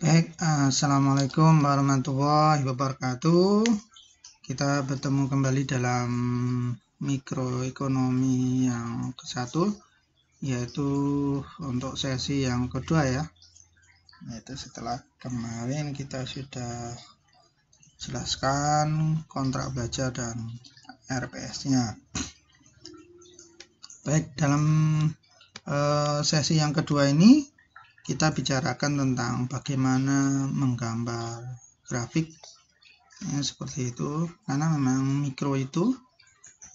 Baik, Assalamualaikum warahmatullahi wabarakatuh. Kita bertemu kembali dalam mikroekonomi yang ke-1, yaitu untuk sesi yang kedua ya. Yaitu setelah kemarin kita sudah jelaskan kontrak baja dan RPS-nya. Baik, dalam sesi yang kedua ini kita bicarakan tentang bagaimana menggambar grafik ya, seperti itu, karena memang mikro itu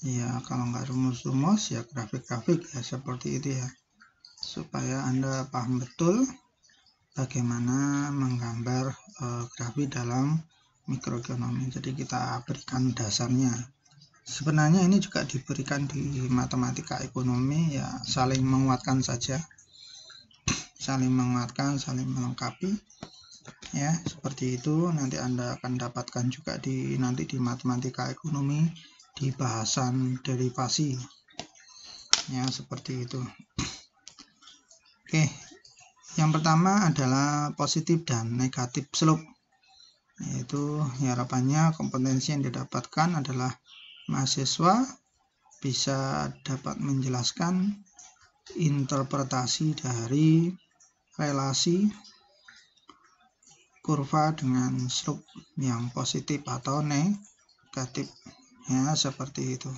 ya kalau nggak rumus-rumus ya grafik-grafik ya seperti itu ya, supaya Anda paham betul bagaimana menggambar grafik dalam mikroekonomi. Jadi kita berikan dasarnya. Sebenarnya ini juga diberikan di matematika ekonomi ya, saling menguatkan saja, saling menguatkan, saling melengkapi ya, seperti itu. Nanti Anda akan dapatkan juga nanti di matematika ekonomi di bahasan derivasi ya, seperti itu. Oke, yang pertama adalah positif dan negatif slope, yaitu harapannya kompetensi yang didapatkan adalah mahasiswa bisa dapat menjelaskan interpretasi dari relasi kurva dengan slope yang positif atau negatif ya, seperti itu.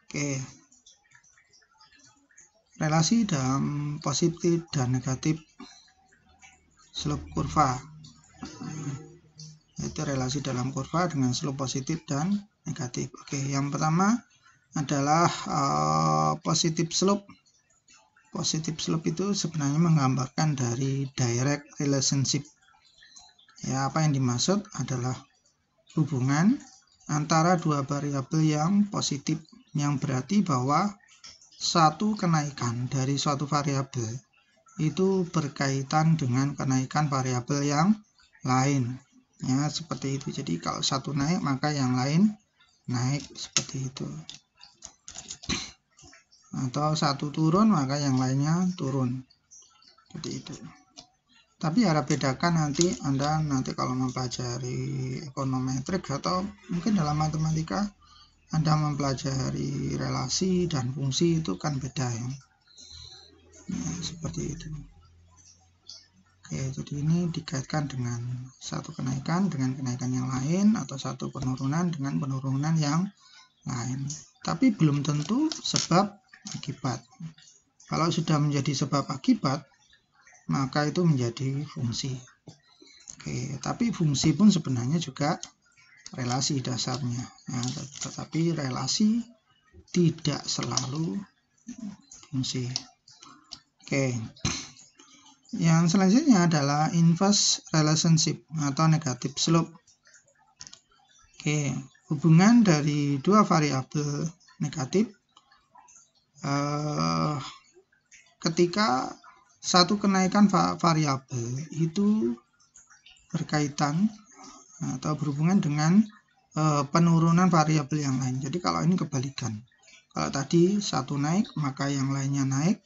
Oke, relasi dalam positif dan negatif slope kurva, yaitu relasi dalam kurva dengan slope positif dan negatif. Oke, yang pertama adalah positif slope. Positive slope itu sebenarnya menggambarkan dari direct relationship. Ya, apa yang dimaksud adalah hubungan antara dua variabel yang positif, yang berarti bahwa satu kenaikan dari suatu variabel itu berkaitan dengan kenaikan variabel yang lain. Ya, seperti itu. Jadi kalau satu naik maka yang lain naik, seperti itu. Atau satu turun maka yang lainnya turun, seperti itu. Tapi harap bedakan nanti kalau mempelajari ekonometrik atau mungkin dalam matematika Anda mempelajari relasi dan fungsi, itu kan beda ya, seperti itu. Oke, jadi ini dikaitkan dengan satu kenaikan dengan kenaikan yang lain, atau satu penurunan dengan penurunan yang lain, tapi belum tentu sebab akibat. Kalau sudah menjadi sebab akibat maka itu menjadi fungsi. Oke, tapi fungsi pun sebenarnya juga relasi dasarnya ya, tetapi relasi tidak selalu fungsi. Oke, yang selanjutnya adalah inverse relationship atau negative slope. Oke, hubungan dari dua variabel negatif ketika satu kenaikan variabel itu berkaitan atau berhubungan dengan penurunan variabel yang lain. Jadi kalau ini kebalikan, kalau tadi satu naik maka yang lainnya naik,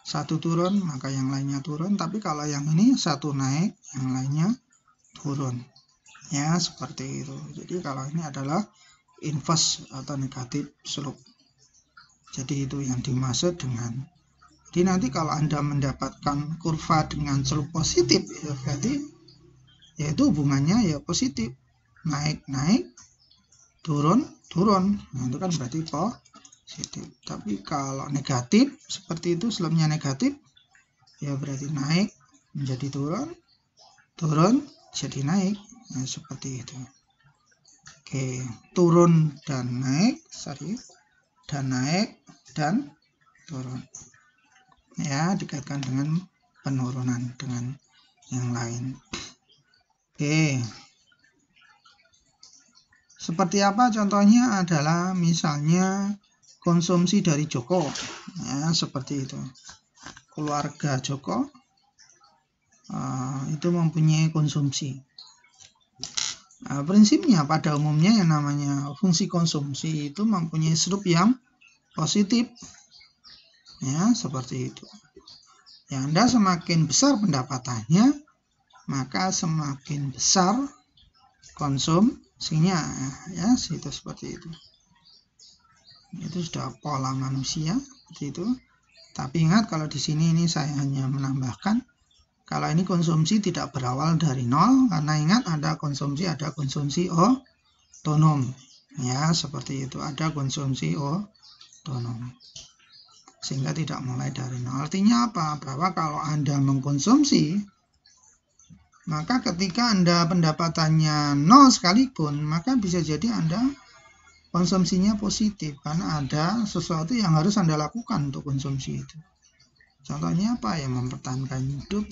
satu turun maka yang lainnya turun, tapi kalau yang ini satu naik yang lainnya turun ya, seperti itu. Jadi kalau ini adalah inverse atau negative slope. Jadi itu yang dimaksud dengan, jadi nanti kalau Anda mendapatkan kurva dengan slope positif ya, berarti yaitu hubungannya ya positif, naik turun, nah itu kan berarti positif. Tapi kalau negatif seperti itu, slope-nya negatif ya berarti naik menjadi turun jadi naik, nah seperti itu. Oke, turun dan naik, dan turun ya, dikaitkan dengan penurunan dengan yang lain. Oke, seperti apa contohnya adalah misalnya konsumsi dari Joko ya, seperti itu. Keluarga Joko itu mempunyai konsumsi. Prinsipnya pada umumnya yang namanya fungsi konsumsi itu mempunyai slope yang positif ya, seperti itu. Ya, Anda semakin besar pendapatannya maka semakin besar konsumsinya, ya, itu seperti itu. Itu sudah pola manusia seperti itu. Tapi ingat, kalau di sini ini saya hanya menambahkan kalau ini konsumsi tidak berawal dari nol, karena ingat ada konsumsi otonom, ya, seperti itu, ada konsumsi otonom, sehingga tidak mulai dari nol. Artinya apa? Bahwa kalau Anda mengkonsumsi, maka ketika Anda pendapatannya nol sekalipun, maka bisa jadi Anda konsumsinya positif, karena ada sesuatu yang harus Anda lakukan untuk konsumsi itu. Contohnya apa? Ya, mempertahankan hidup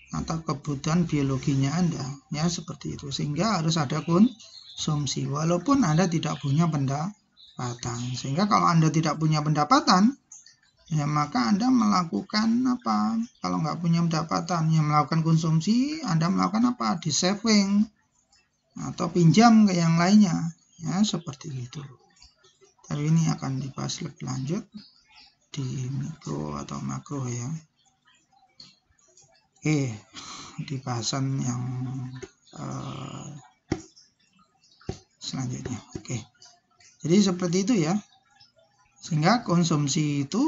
atau kebutuhan biologinya Anda, ya, seperti itu. Sehingga harus ada konsumsi walaupun Anda tidak punya pendapatan. Sehingga kalau Anda tidak punya pendapatan, ya, maka Anda melakukan apa? Kalau nggak punya pendapatan, ya melakukan konsumsi, Anda melakukan apa? Di saving atau pinjam ke yang lainnya, ya, seperti itu. Tapi ini akan dibahas lebih lanjut di mikro atau makro, ya. Oke, di bahasan yang selanjutnya. Oke, jadi seperti itu, ya. Sehingga konsumsi itu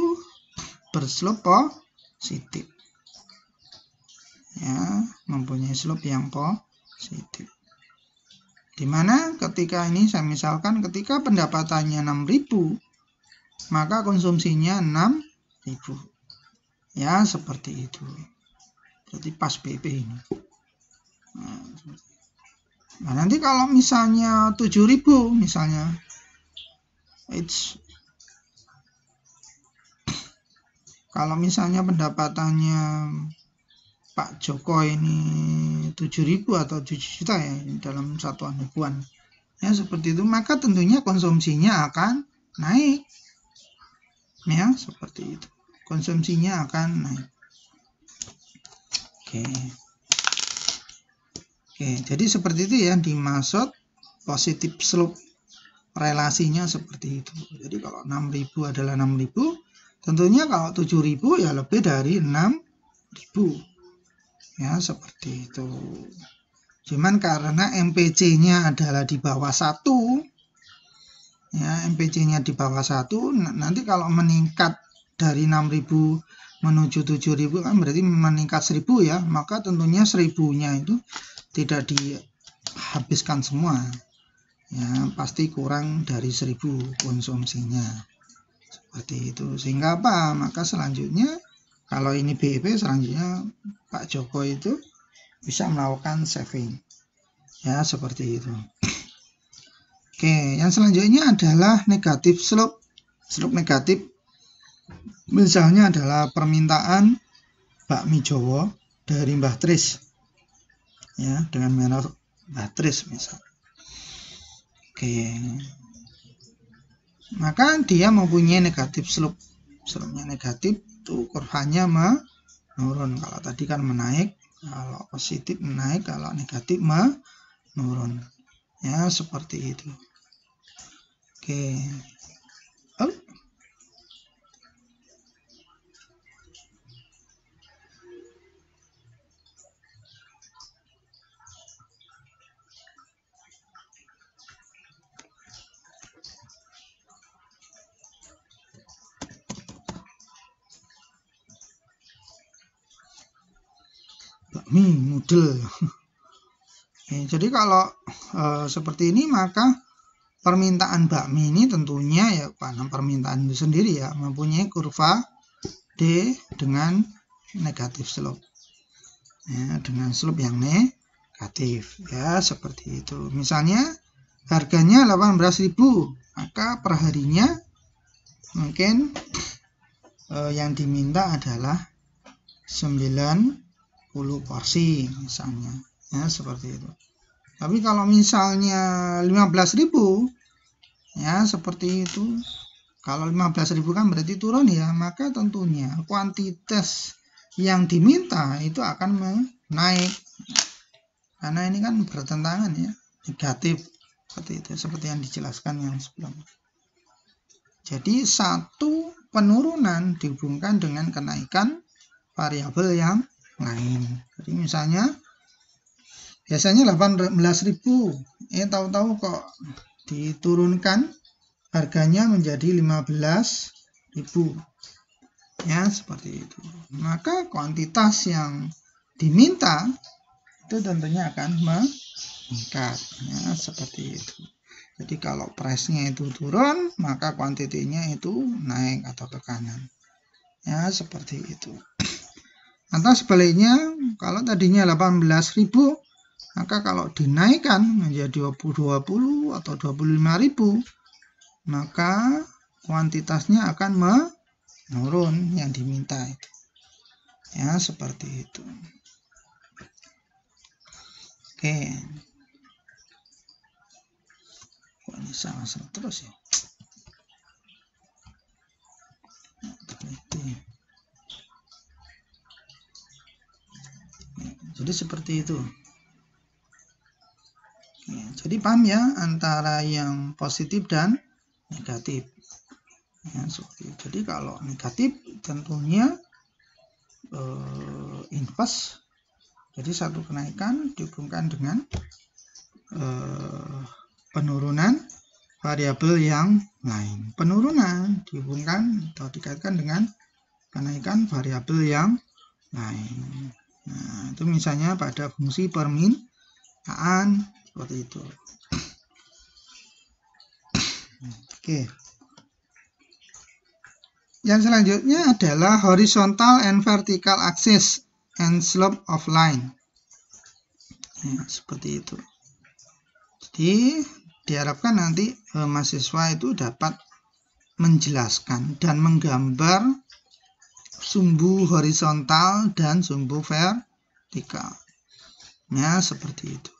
berslope positif, ya, mempunyai slope yang positif. Dimana ketika ini saya misalkan ketika pendapatannya 6.000, maka konsumsinya 6.000, ya, seperti itu. Jadi pas BP ini. Nah, nanti kalau misalnya 7.000, misalnya kalau misalnya pendapatannya Pak Joko ini 7.000 atau 7 juta, ya, dalam satuan ribuan, ya, seperti itu, maka tentunya konsumsinya akan naik, ya, seperti itu, konsumsinya akan naik. Oke, jadi seperti itu, ya, dimaksud positif slope, relasinya seperti itu. Jadi kalau 6.000 adalah 6.000, tentunya kalau 7.000 ya lebih dari 6.000, ya, seperti itu. Cuman karena MPC-nya adalah di bawah 1, ya, MPC-nya di bawah 1, nanti kalau meningkat dari 6.000 menuju 7.000 kan berarti meningkat 1.000, ya, maka tentunya 1.000-nya itu tidak dihabiskan semua, ya, pasti kurang dari 1.000 konsumsinya, seperti itu. Sehingga apa? Maka selanjutnya kalau ini BEP, selanjutnya Pak Joko itu bisa melakukan saving, ya, seperti itu. Oke, yang selanjutnya adalah negatif slope. Slope negatif misalnya adalah permintaan bakmi Jowo dari Mbah Tris, ya, dengan merek Mbah Tris misal. Oke, maka dia mempunyai negatif slope. Slope-nya negatif, itu kurvanya menurun. Kalau tadi kan menaik, kalau positif menaik, kalau negatif menurun, ya, seperti itu. Oke. Bakmi model. Jadi kalau seperti ini, maka permintaan bakmi ini tentunya, ya, karena permintaan itu sendiri, ya, mempunyai kurva D dengan negatif slope, ya, dengan slope yang negatif, ya, seperti itu. Misalnya harganya 18.000, maka perharinya mungkin yang diminta adalah 90 porsi misalnya, ya, seperti itu. Tapi kalau misalnya 15.000, ya, seperti itu. Kalau 15.000 kan berarti turun, ya, maka tentunya kuantitas yang diminta itu akan naik, karena ini kan bertentangan, ya, negatif, seperti itu, seperti yang dijelaskan yang sebelumnya. Jadi satu penurunan dihubungkan dengan kenaikan variabel yang lain. Jadi misalnya biasanya 18.000, tahu-tahu kok diturunkan harganya menjadi 15.000, ya seperti itu. Maka kuantitas yang diminta itu tentunya akan meningkat, ya seperti itu. Jadi kalau price-nya itu turun, maka kuantitinya itu naik atau ke kanan, ya seperti itu. Atau sebaliknya, kalau tadinya 18.000, maka kalau dinaikkan menjadi 20 atau 25.000, maka kuantitasnya akan menurun yang diminta itu, ya seperti itu. Oke, kok ini salah terus ya. Jadi seperti itu. Jadi paham ya antara yang positif dan negatif, ya, seperti itu. Jadi kalau negatif tentunya inverse, jadi satu kenaikan dihubungkan dengan penurunan variabel yang lain. Penurunan dihubungkan atau dikaitkan dengan kenaikan variabel yang lain. Nah, itu misalnya pada fungsi permintaan seperti itu. Oke. Yang selanjutnya adalah horizontal and vertical axis and slope of line. Ya, seperti itu. Jadi diharapkan nanti mahasiswa itu dapat menjelaskan dan menggambar sumbu horizontal dan sumbu vertikal, ya seperti itu,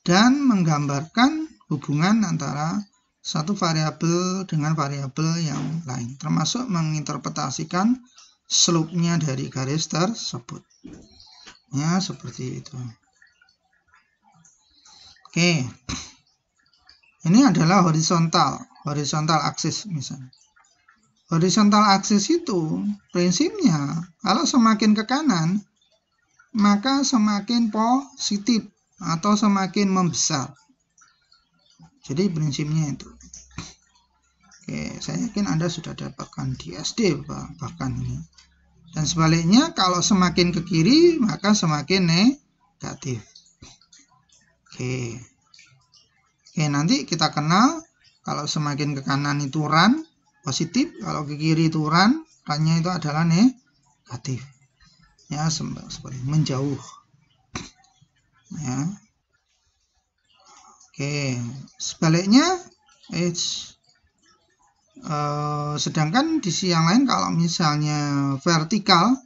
dan menggambarkan hubungan antara satu variabel dengan variabel yang lain, termasuk menginterpretasikan slope-nya dari garis tersebut, ya seperti itu. Oke, ini adalah horizontal axis misalnya. Horizontal axis itu prinsipnya kalau semakin ke kanan maka semakin positif atau semakin membesar. Jadi prinsipnya itu. Oke, saya yakin Anda sudah dapatkan di SD bahkan ini. Dan sebaliknya kalau semakin ke kiri maka semakin negatif. Oke, nanti kita kenal kalau semakin ke kanan itu run positif, kalau ke kiri itu run-nya itu adalah negatif, ya seperti menjauh, ya. Oke, sebaliknya sedangkan di sisi yang lain kalau misalnya vertikal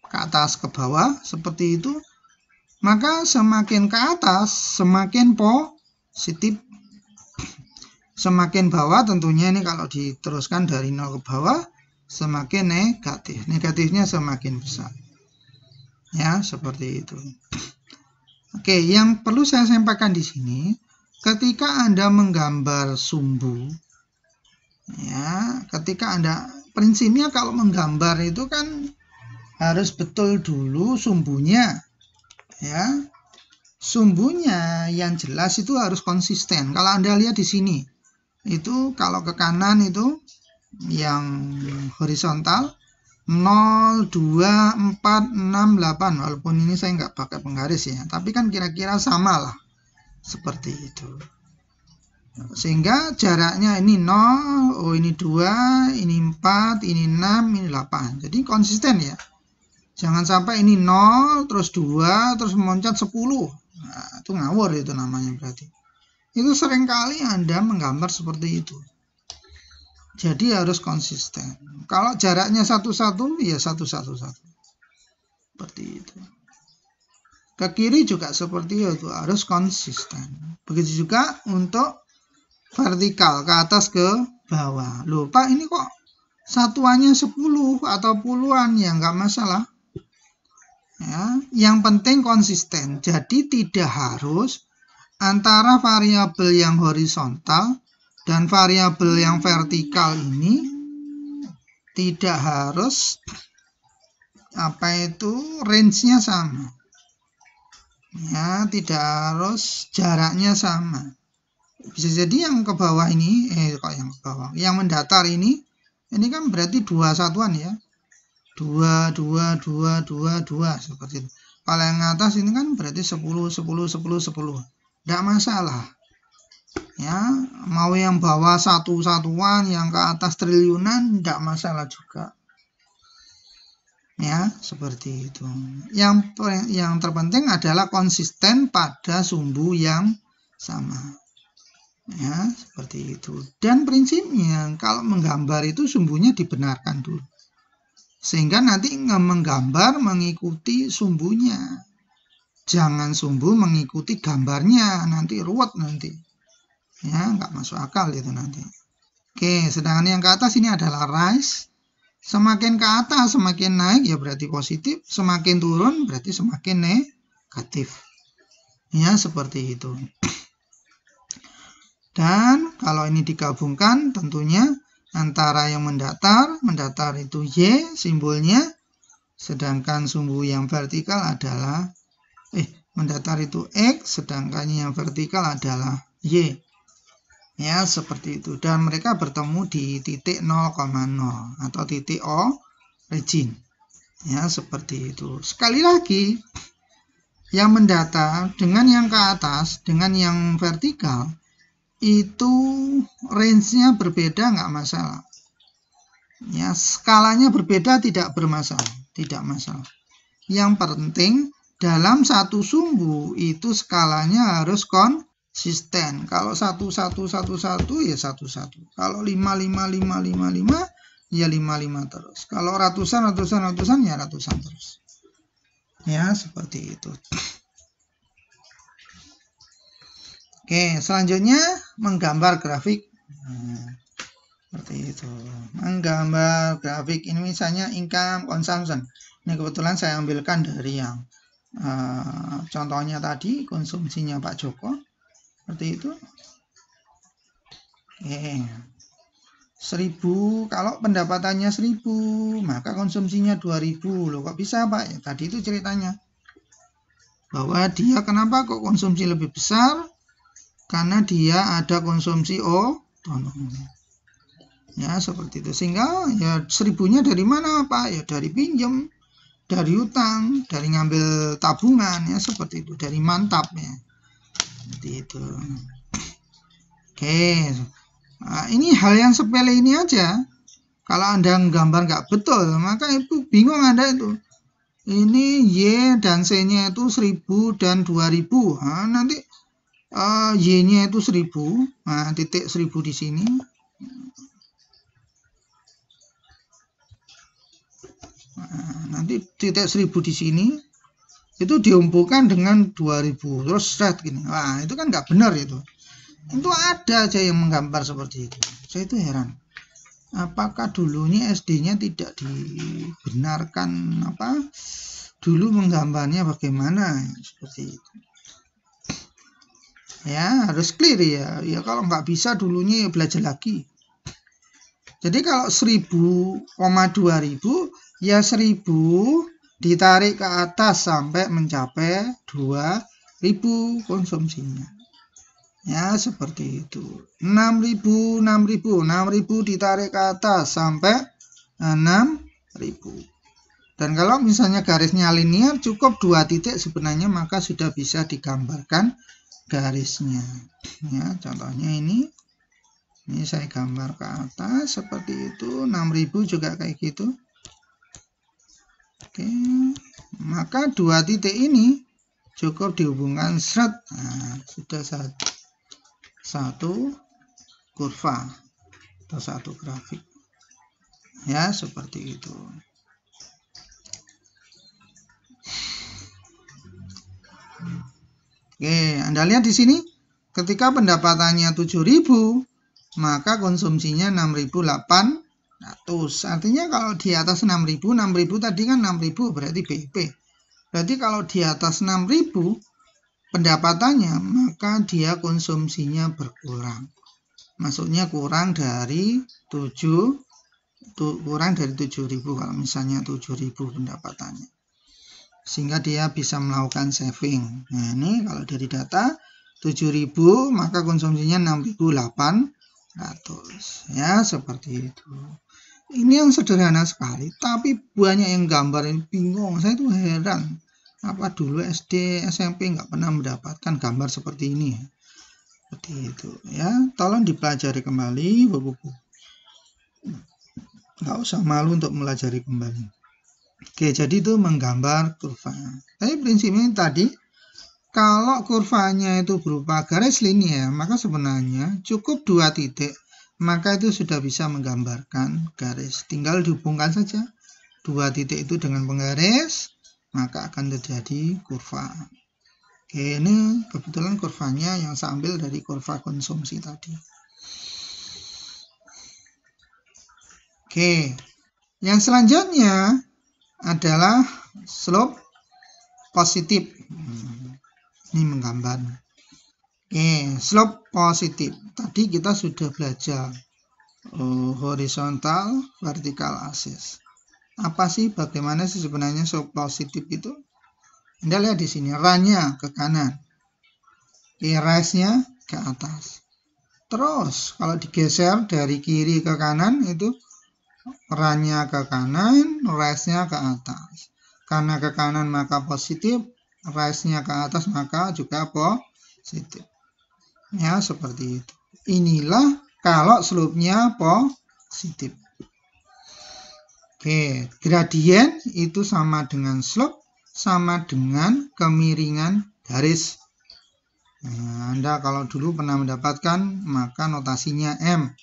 ke atas ke bawah seperti itu, maka semakin ke atas semakin positif, semakin bawah tentunya ini kalau diteruskan dari 0 ke bawah semakin negatif, negatifnya semakin besar, ya seperti itu. Oke, yang perlu saya sampaikan di sini, ketika Anda menggambar sumbu, ya ketika Anda prinsipnya kalau menggambar itu kan harus betul dulu sumbunya, ya sumbunya yang jelas itu harus konsisten. Kalau Anda lihat di sini itu kalau ke kanan itu yang horizontal 0, 2, 4, 6, 8, walaupun ini saya nggak pakai penggaris ya, tapi kan kira-kira sama lah seperti itu, sehingga jaraknya ini 0, oh ini 2, ini 4, ini 6, ini 8, jadi konsisten ya, jangan sampai ini 0 terus 2 terus meloncat 10, nah, itu ngawur itu namanya berarti. Itu seringkali Anda menggambar seperti itu. Jadi harus konsisten. Kalau jaraknya 1-1 ya 1-1-1. Seperti itu. Ke kiri juga seperti itu, harus konsisten. Begitu juga untuk vertikal ke atas ke bawah. Loh Pak, ini kok satuannya 10 atau puluhan, ya nggak masalah. Ya, yang penting konsisten. Jadi tidak harus antara variabel yang horizontal dan variabel yang vertikal ini tidak harus range-nya sama. Ya, tidak harus jaraknya sama. Bisa jadi yang ke bawah ini, kok yang ke bawah, yang mendatar ini kan berarti 2 satuan ya. 2, 2, 2, 2, 2, seperti itu. Kalau yang atas ini kan berarti 10, 10, 10, 10. Tidak masalah. Ya, mau yang bawah satu satuan, yang ke atas triliunan, tidak masalah juga. Ya, seperti itu. Yang terpenting adalah konsisten pada sumbu yang sama. Ya, seperti itu. Dan prinsipnya kalau menggambar itu sumbunya dibenarkan dulu. Sehingga nanti menggambar mengikuti sumbunya. Jangan sumbu mengikuti gambarnya, nanti ruwet nanti. Ya, nggak masuk akal itu nanti. Oke, sedangkan yang ke atas ini adalah rise. Semakin ke atas, semakin naik ya berarti positif. Semakin turun berarti semakin negatif. Ya, seperti itu. Dan kalau ini digabungkan tentunya antara yang mendatar itu Y simbolnya, sedangkan sumbu yang vertikal adalah mendatar itu X, sedangkan yang vertikal adalah Y. Ya, seperti itu. Dan mereka bertemu di titik 0,0 atau titik origin. Ya, seperti itu. Sekali lagi, yang mendatar dengan yang ke atas, dengan yang vertikal, itu range-nya berbeda, nggak masalah. Ya, skalanya berbeda tidak bermasalah, tidak masalah. Yang penting dalam satu sumbu itu skalanya harus konsisten. Kalau 1 1 1 1 ya 1 1. Kalau 5 5 5 5 5 ya 5 5 terus. Kalau ratusan ya ratusan terus. Ya, seperti itu. Oke, selanjutnya menggambar grafik. Seperti itu. Menggambar grafik ini misalnya income consumption. Ini kebetulan saya ambilkan dari yang contohnya tadi, konsumsinya Pak Joko. Seperti itu. Oke. 1000, kalau pendapatannya 1000, maka konsumsinya 2000. Loh, kok bisa Pak? Ya, tadi itu ceritanya. Bahwa dia kenapa kok konsumsi lebih besar? Karena dia ada konsumsi otonom. Ya, seperti itu. Sehingga ya 1000-nya dari mana Pak? Ya dari pinjam, dari utang, dari ngambil tabungan, ya seperti itu, dari mantap ya. Seperti itu. Oke. Nah, ini hal yang sepele ini aja. Kalau Anda gambar nggak betul, maka itu bingung Anda itu. Ini Y dan C-nya itu 1000 dan 2000. Nah, nanti Y-nya itu 1000, nah titik 1000 di sini. Nah, nanti titik 1000 di sini itu dihubungkan dengan 2000 terus set gini. Wah, itu kan nggak benar itu. Itu ada aja yang menggambar seperti itu. Saya itu heran. Apakah dulunya SD-nya tidak dibenarkan dulu menggambarnya bagaimana seperti itu. Ya, harus clear ya. Ya kalau nggak bisa dulunya ya belajar lagi. Jadi kalau 1000, 2000 ya 1000 ditarik ke atas sampai mencapai 2000 konsumsinya. Ya, seperti itu. 6000 ditarik ke atas sampai 6000. Dan kalau misalnya garisnya linear cukup 2 titik sebenarnya, maka sudah bisa digambarkan garisnya. Ya, contohnya ini saya gambar ke atas seperti itu. 6000 juga kayak gitu. Oke, maka 2 titik ini cukup dihubungkan seret. Nah, sudah satu kurva atau satu grafik. Ya, seperti itu. Oke, Anda lihat di sini ketika pendapatannya 7.000, maka konsumsinya 6.800. Artinya kalau di atas 6.000 tadi kan 6.000 berarti BIP. Berarti kalau di atas 6.000 pendapatannya, maka dia konsumsinya berkurang. Maksudnya kurang dari 7.000 kalau misalnya 7.000 pendapatannya. sehingga dia bisa melakukan saving. Nah, ini kalau dari data 7.000 maka konsumsinya 6.800 ya, seperti itu. Ini yang sederhana sekali, tapi banyak yang gambar ini bingung. Saya tuh heran, apa dulu SD SMP nggak pernah mendapatkan gambar seperti ini ya. Seperti itu ya, tolong dipelajari kembali Bapak-Ibu, nggak usah malu untuk melajari kembali. Oke, jadi itu menggambar kurva. Tapi prinsipnya tadi, kalau kurvanya itu berupa garis linear, maka sebenarnya cukup 2 titik, maka itu sudah bisa menggambarkan garis. Tinggal dihubungkan saja 2 titik itu dengan penggaris, maka akan terjadi kurva. Oke, ini kebetulan kurvanya yang saya ambil dari kurva konsumsi tadi. Oke, yang selanjutnya adalah slope positif. Ini menggambar. Oke, slope positif. Tadi kita sudah belajar horizontal, vertical axis. Apa sih, bagaimana sih sebenarnya slope positif itu? Anda lihat di sini, run-nya ke kanan, rise-nya ke atas. Terus kalau digeser dari kiri ke kanan itu run-nya ke kanan, rise-nya ke atas. Karena ke kanan maka positif, rise-nya ke atas maka juga positif. Ya, seperti itu. Inilah kalau slope-nya positif. Oke, gradien itu sama dengan slope, sama dengan kemiringan garis. Nah, Anda kalau dulu pernah mendapatkan, maka notasinya M.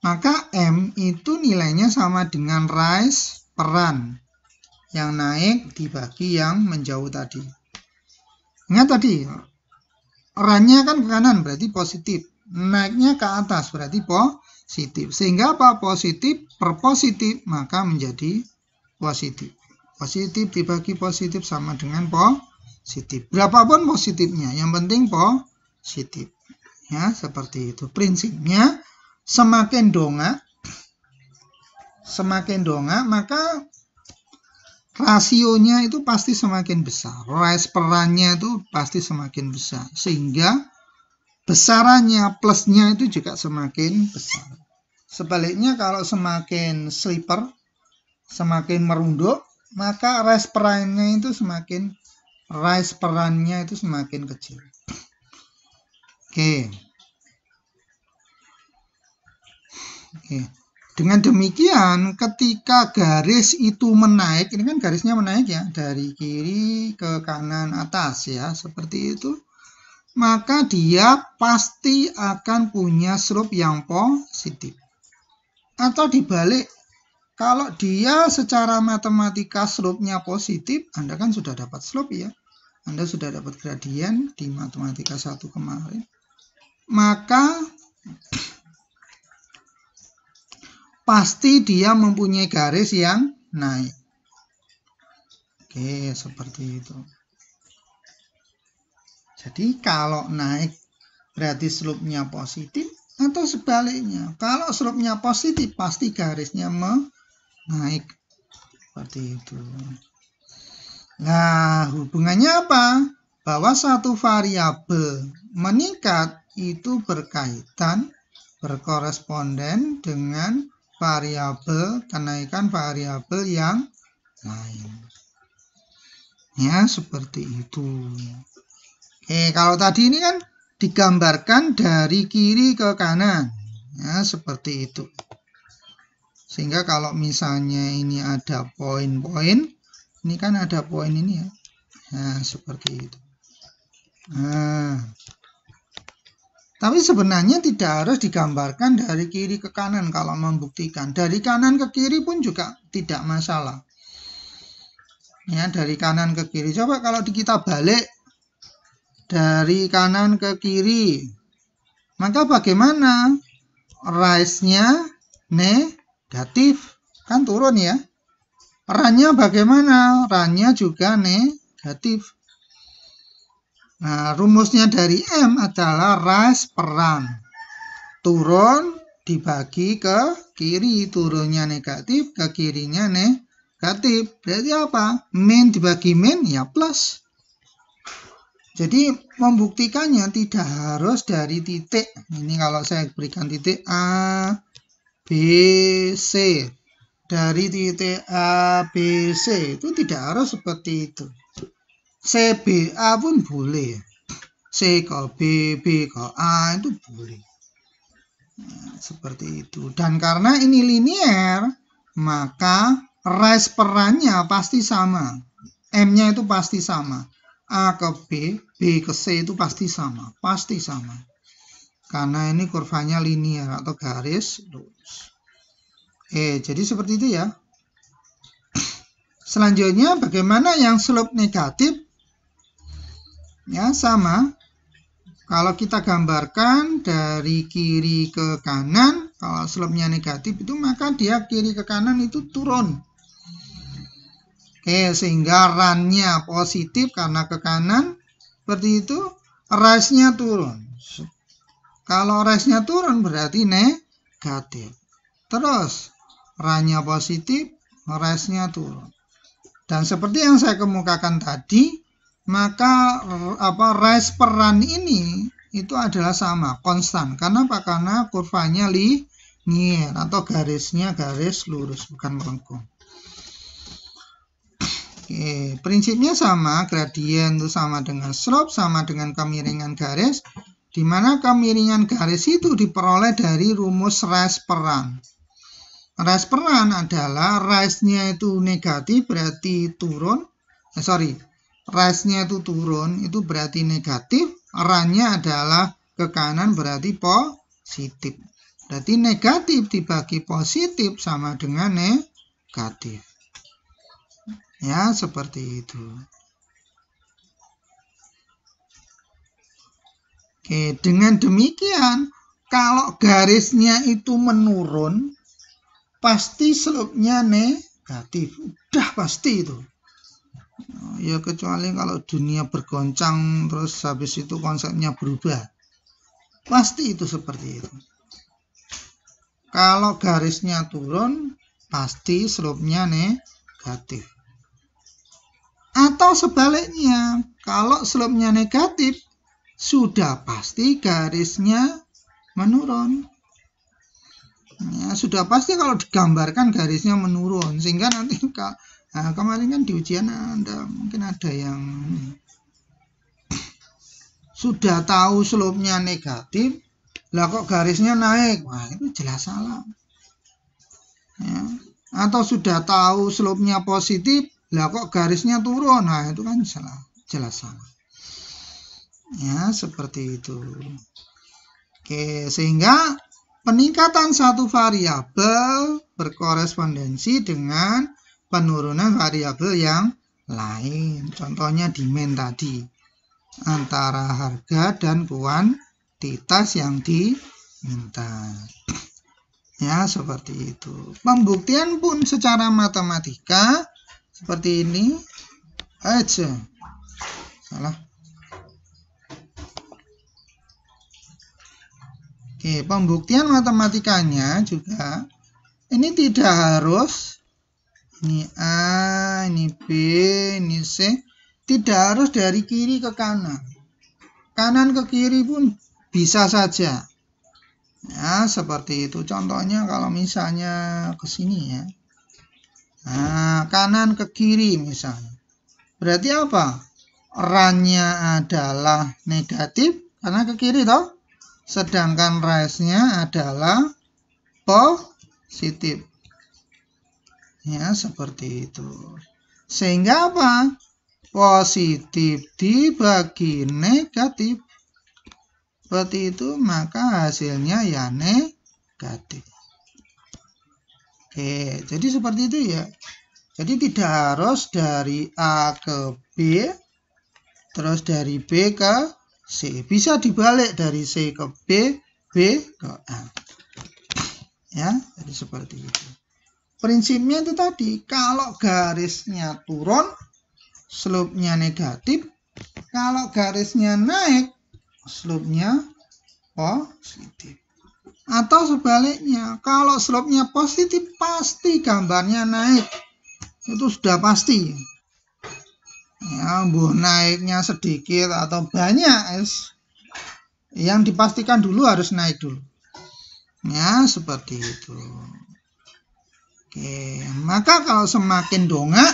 Maka M itu nilainya sama dengan rise per run, yang naik dibagi yang menjauh tadi. Ingat tadi, run-nya kan ke kanan berarti positif, naiknya ke atas berarti positif. Sehingga apa? Positif per positif maka menjadi positif. Positif dibagi positif sama dengan positif. Berapapun positifnya, yang penting positif. Ya, seperti itu. Prinsipnya semakin dongak maka rasionya itu pasti semakin besar. Rise per run-nya itu pasti semakin besar. Sehingga besarannya plusnya itu juga semakin besar. Sebaliknya kalau semakin slipper, semakin merunduk, maka rise per run-nya itu semakin kecil. Oke. Dengan demikian, ketika garis itu menaik, ini kan garisnya menaik ya, dari kiri ke kanan atas ya, seperti itu, maka dia pasti akan punya slope yang positif. Atau dibalik, kalau dia secara matematika slope-nya positif, Anda kan sudah dapat slope ya, Anda sudah dapat gradien di matematika 1 kemarin, maka pasti dia mempunyai garis yang naik. Oke, seperti itu. Jadi kalau naik berarti slope-nya positif, atau sebaliknya. Kalau slope-nya positif pasti garisnya naik. Seperti itu. Nah, hubungannya apa? Bahwa satu variabel meningkat itu berkoresponden dengan kenaikan variabel yang lain. Ya, seperti itu. Oke, kalau tadi ini kan digambarkan dari kiri ke kanan. Ya, seperti itu. Sehingga kalau misalnya ini ada poin-poin, ini kan ada poin ini ya. Nah, seperti itu. Nah, tapi sebenarnya tidak harus digambarkan dari kiri ke kanan kalau membuktikan. Dari kanan ke kiri pun juga tidak masalah. Ya, dari kanan ke kiri. Coba kalau kita balik dari kanan ke kiri, maka bagaimana? Rise-nya negatif, kan turun ya. Run-nya bagaimana? Run-nya juga negatif. Nah, rumusnya dari M adalah rise per run. Turun dibagi ke kiri, turunnya negatif, ke kirinya negatif. negatif. Berarti apa? Min dibagi min ya plus. Jadi membuktikannya tidak harus dari titik. Ini kalau saya berikan titik A, B, C. Dari titik A, B, C itu tidak harus seperti itu. C, B, A pun boleh. C ke B, B ke A itu boleh. Nah, seperti itu. Dan karena ini linear, maka res perannya pasti sama. M-nya itu pasti sama. A ke B, B ke C itu pasti sama. Pasti sama. Karena ini kurvanya linear atau garis lurus. Jadi seperti itu ya. Selanjutnya bagaimana yang slope negatif? Ya, sama. Kalau kita gambarkan dari kiri ke kanan, kalau slope-nya negatif itu maka dia kiri ke kanan itu turun. Sehingga run-nya positif karena ke kanan, seperti itu, rise-nya turun. Kalau rise-nya turun berarti negatif. Terus, run-nya positif, rise-nya turun. Dan seperti yang saya kemukakan tadi, maka rise per run ini itu adalah sama, konstan. Karena apa? Karena kurvanya linear atau garisnya garis lurus, bukan melengkung. Prinsipnya sama, gradien itu sama dengan slope, sama dengan kemiringan garis, di mana kemiringan garis itu diperoleh dari rumus rise per run. Rise per run adalah rise-nya itu negatif berarti turun, rise-nya itu turun itu berarti negatif, run-nya adalah ke kanan berarti positif. Berarti negatif dibagi positif sama dengan negatif. Ya, seperti itu. Dengan demikian, kalau garisnya itu menurun, pasti slope-nya negatif. Udah pasti itu. Ya, kecuali kalau dunia bergoncang, terus habis itu konsepnya berubah. Pasti itu seperti itu. Kalau garisnya turun, pasti slope-nya negatif. Atau sebaliknya, kalau slope-nya negatif, sudah pasti garisnya menurun. Ya, sudah pasti kalau digambarkan garisnya menurun. Sehingga nanti kemarin kan di ujian mungkin ada yang sudah tahu slope-nya negatif, lah kok garisnya naik. Wah, itu jelas salah. Ya. Atau sudah tahu slope-nya positif, lah kok garisnya turun. Nah, itu kan jelas salah. Ya, seperti itu. Sehingga peningkatan satu variabel berkorespondensi dengan penurunan variabel yang lain. Contohnya demand tadi. Antara harga dan kuantitas yang diminta. Ya, seperti itu. Pembuktian pun secara matematika seperti ini aja. Salah. Pembuktian matematikanya juga ini tidak harus ini A, ini B, ini C, tidak harus dari kiri ke kanan. Kanan ke kiri pun bisa saja. Ya, seperti itu. Contohnya kalau misalnya ke sini ya. Nah, kanan ke kiri misalnya. Berarti apa? Run-nya adalah negatif karena ke kiri toh. Sedangkan rise-nya adalah positif. Ya, seperti itu. Sehingga apa? Positif dibagi negatif. Seperti itu, maka hasilnya ya negatif. Jadi seperti itu ya. Jadi tidak harus dari A ke B, terus dari B ke C. Bisa dibalik dari C ke B, B ke A. Ya, jadi seperti itu. Prinsipnya itu tadi, kalau garisnya turun, slope-nya negatif. Kalau garisnya naik, slope-nya positif. Atau sebaliknya, kalau slope-nya positif, pasti gambarnya naik. itu sudah pasti. Ya, naiknya sedikit atau banyak, yang dipastikan dulu harus naik dulu. Ya, seperti itu. Oke, maka kalau semakin dongak,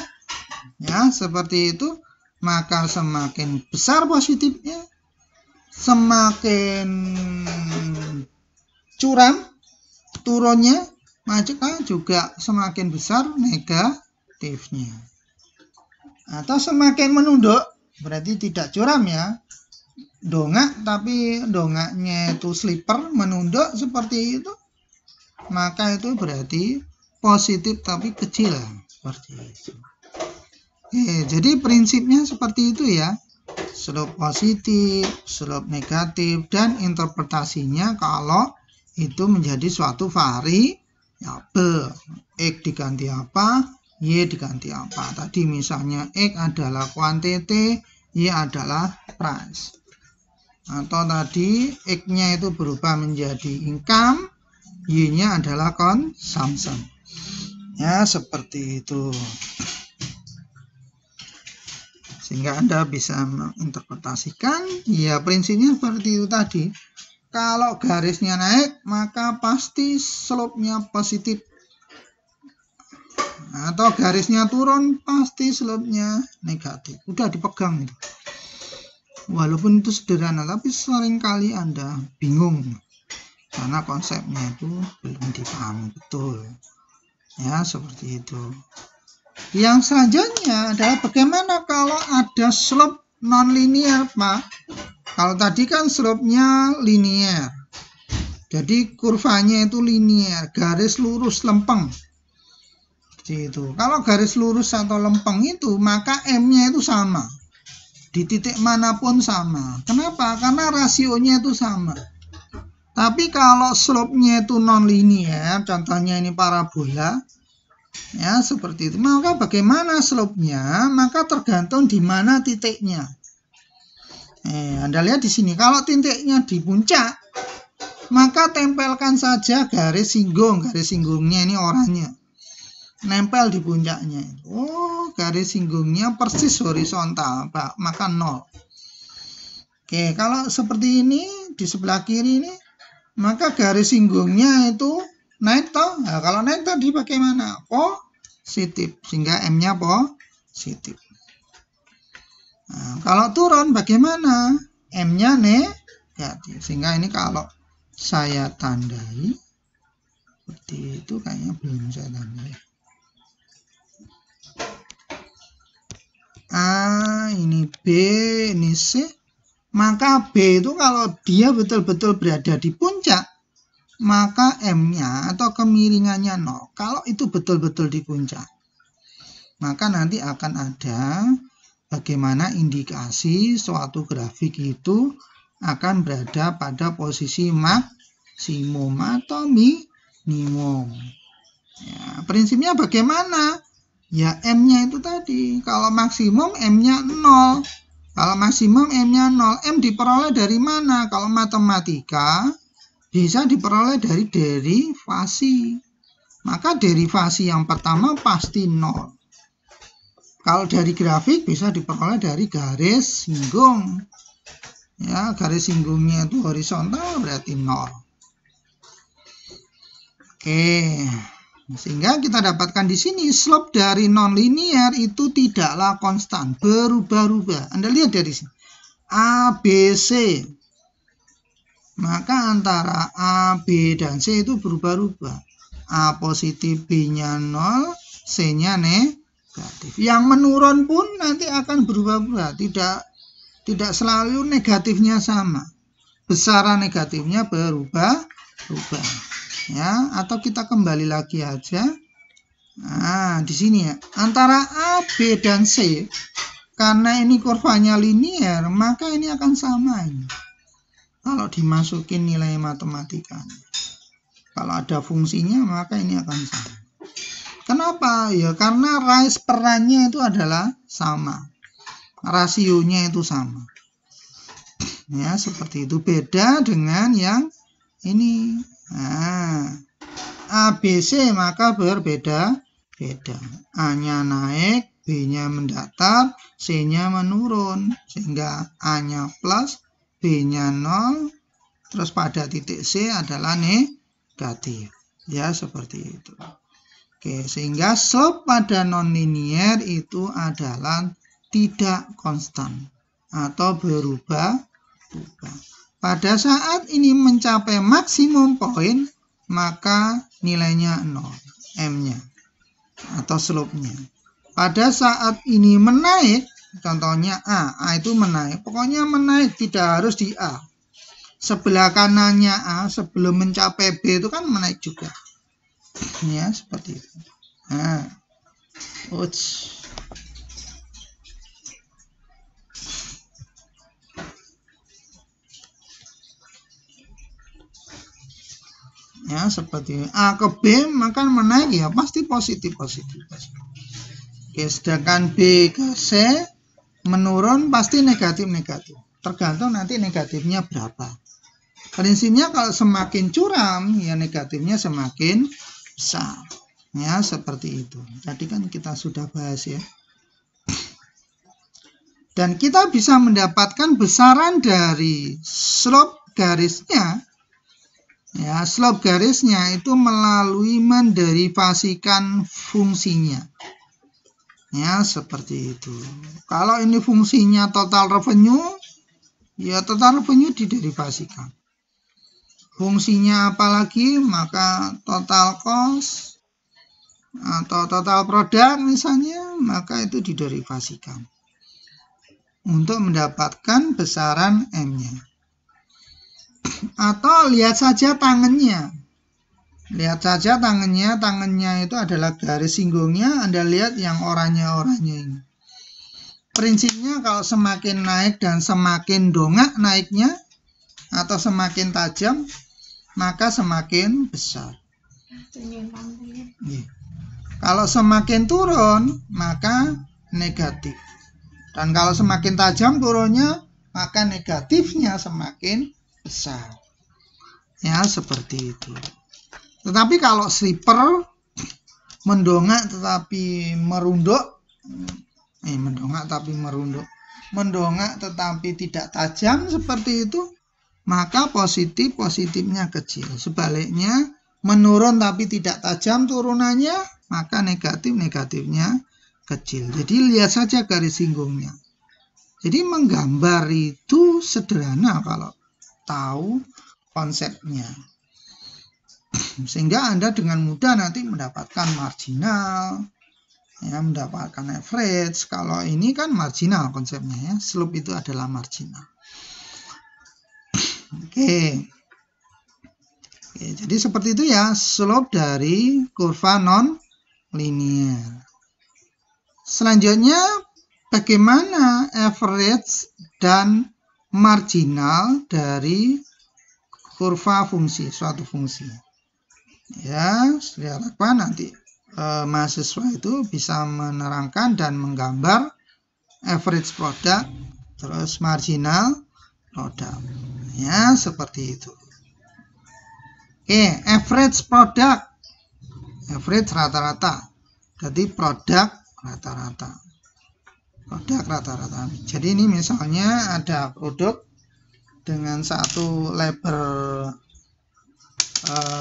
ya seperti itu, maka semakin besar positifnya, semakin curam turunnya, maka juga semakin besar negatifnya. Atau semakin menunduk, berarti tidak curam ya, dongak tapi dongaknya itu slipper, menunduk seperti itu, maka itu berarti positif tapi kecil, seperti itu. Jadi prinsipnya seperti itu ya, slope positif, slope negatif, dan interpretasinya kalau itu menjadi suatu variabel. X diganti apa, Y diganti apa. Tadi misalnya X adalah quantity, Y adalah price. Atau tadi X-nya itu berubah menjadi income, Y-nya adalah consumption. Ya, seperti itu. Sehingga Anda bisa menginterpretasikan, ya prinsipnya seperti itu tadi. Kalau garisnya naik, maka pasti slope-nya positif. Atau garisnya turun, pasti slope-nya negatif. Udah dipegang itu. Walaupun itu sederhana, tapi seringkali Anda bingung. Karena konsepnya itu belum dipahami betul. Ya, seperti itu. Yang selanjutnya adalah bagaimana kalau ada slope non-linear, Pak? Kalau tadi kan slope-nya linear. Jadi kurvanya itu linear, garis lurus lempeng. Itu. Kalau garis lurus atau lempeng itu, maka M-nya itu sama. Di titik manapun sama. Kenapa? Karena rasionya itu sama. Tapi kalau slope-nya itu non-linear, contohnya ini parabola, ya seperti itu. Maka bagaimana slope-nya? Maka tergantung di mana titiknya. Anda lihat di sini. Kalau titiknya di puncak, maka tempelkan saja garis singgung. Garis singgungnya ini oranye. Nempel di puncaknya. Oh, garis singgungnya persis horizontal, Pak, maka 0. Oke, kalau seperti ini di sebelah kiri ini, maka garis singgungnya itu naik toh. Nah, kalau naik tadi bagaimana? Positif, sehingga M-nya positif. Nah, kalau turun bagaimana? M-nya negatif, sehingga ini kalau saya tandai seperti itu, kayaknya belum saya tandai. A, ini B, ini C. Maka B itu kalau dia betul-betul berada di puncak, maka M-nya atau kemiringannya 0. Kalau itu betul-betul di puncak, maka nanti akan ada bagaimana indikasi suatu grafik itu akan berada pada posisi maksimum atau minimum. Ya, prinsipnya bagaimana? Ya, M-nya itu tadi. Kalau maksimum, M-nya 0. Kalau maksimum, M-nya 0. M diperoleh dari mana? Kalau matematika, bisa diperoleh dari derivasi. Maka derivasi yang pertama pasti 0. Kalau dari grafik, bisa diperoleh dari garis singgung. Ya, garis singgungnya itu horizontal, berarti 0. Oke. Sehingga kita dapatkan di sini slope dari non-linear itu tidaklah konstan, berubah-ubah. Anda lihat dari sini. A, B, C. Maka antara A, B, dan C itu berubah-ubah. A positif, B-nya 0, C-nya negatif. Yang menurun pun nanti akan berubah-ubah. Tidak selalu negatifnya sama. Besaran negatifnya berubah-ubah. Ya, atau kita kembali lagi aja. Nah, di sini ya, antara A, B, dan C, karena ini kurvanya linear, maka ini akan sama ini. Kalau dimasukin nilai matematikanya, kalau ada fungsinya, maka ini akan sama. Kenapa? Ya, karena rise perannya itu adalah sama, rasionya itu sama. Ya, seperti itu. Beda dengan yang ini. Nah, ABC maka berbeda beda. A-nya naik, B-nya mendatar, C-nya menurun. Sehingga A-nya plus, B-nya 0, terus pada titik C adalah negatif. Ya, seperti itu. Oke, sehingga slope pada nonlinier itu adalah tidak konstan atau berubah-ubah. Pada saat ini mencapai maksimum poin, maka nilainya 0, M-nya. Atau slope-nya. Pada saat ini menaik, contohnya A itu menaik, pokoknya menaik, tidak harus di A. Sebelah kanannya A sebelum mencapai B itu kan menaik juga. Ya, seperti itu. Nah, ya, seperti A ke B maka menaik ya pasti positif. Oke, sedangkan B ke C menurun pasti negatif. Tergantung nanti negatifnya berapa. Prinsipnya kalau semakin curam ya negatifnya semakin besar. Ya, seperti itu. Tadi kan kita sudah bahas ya. Dan kita bisa mendapatkan besaran dari slope garisnya. Ya, slope garisnya itu melalui menderivasikan fungsinya. Ya, seperti itu. Kalau ini fungsinya total revenue, ya total revenue diderivasikan. Fungsinya apalagi, maka total cost atau total produk misalnya, maka itu diderivasikan untuk mendapatkan besaran M-nya. Atau lihat saja tangannya. Lihat saja tangannya itu adalah garis singgungnya. Anda lihat yang oranye-oranye ini. Prinsipnya kalau semakin naik dan semakin dongak naiknya atau semakin tajam, maka semakin besar. Kalau semakin turun, maka negatif. Dan kalau semakin tajam turunnya, maka negatifnya semakin besar. Ya, seperti itu. Tetapi kalau slipper mendongak tetapi merunduk, mendongak tetapi tidak tajam seperti itu, maka positifnya kecil. Sebaliknya, menurun tapi tidak tajam turunannya, maka negatifnya kecil. Jadi lihat saja garis singgungnya. Jadi menggambar itu sederhana kalau tahu konsepnya. Sehingga Anda dengan mudah nanti mendapatkan marginal, ya, mendapatkan average. Kalau ini kan marginal konsepnya ya, slope itu adalah marginal. Oke, jadi seperti itu ya slope dari kurva non linear. Selanjutnya bagaimana average dan marginal dari kurva fungsi, suatu fungsi. Ya, diharapkan nanti mahasiswa itu bisa menerangkan dan menggambar average product, terus marginal product. Ya, seperti itu. Oke, average product, average rata-rata. Jadi produk rata-rata. Jadi ini misalnya ada produk dengan satu label,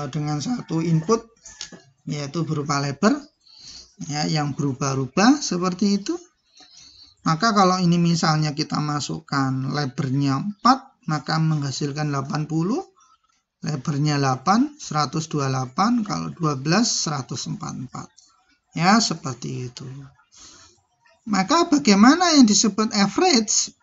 dengan satu input, yaitu berupa label ya, yang berubah-ubah seperti itu. Maka kalau ini misalnya kita masukkan labelnya 4, maka menghasilkan 80, labelnya 8, 128, kalau 12, 144. Ya, seperti itu. Maka bagaimana yang disebut average?